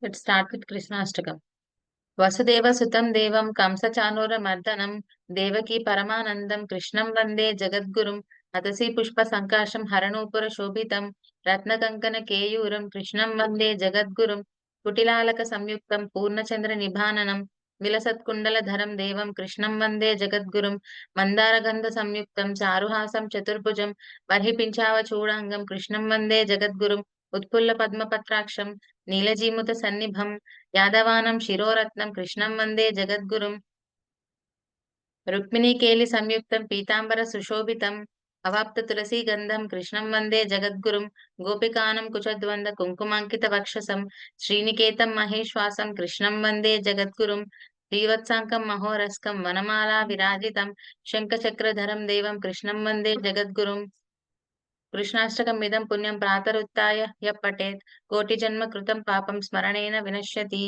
Let's start with Krishnastakam. Vasudeva Devam Kamsa Devaki Paramanandam Krishnam Vande Jagadgurum Atasi Pushpa Sankasham Haranupura Shobhitam Ratnakankana Keyuram Krishnam Vande Jagadgurum Kutilalaka Samyuktam Purnachandra Nibhananam Vilasat Kundala Dharam Devam Krishnam Vande Jagadgurum Mandaragandha Samyuktam Charuhasam Chaturbhujam Varhi Pinchava Chudangam Krishnam Vande Jagadgurum Utpulla Padmapatraksam Neelajimutta Sannibham యాదవానం శిరోరత్నం కృష్ణం వందే జగద్గురుం రుక్మిణీకేలి సంయుక్తం పీతాంబర సుశోభితం అవాప్త తులసీ గంధం కృష్ణం వందే జగద్గురుం గోపికానం కుచద్వంద కుంకుమాంకిత వక్షసం శ్రీనికేతం మహేశ్వాసం కృష్ణం వందే జగద్గురుం శ్రీవత్సాంకం మహోరస్కం వనమాలా విరాజితం శంఖచక్రధరం దేవం కృష్ణం వందే జగద్గురుం కృష్ణాష్టకం ఇదం పుణ్యం ప్రాతరుత్థాయ యః పఠేత్ కోటి జన్మ కృతం పాపం స్మరణేన వినశ్యతి.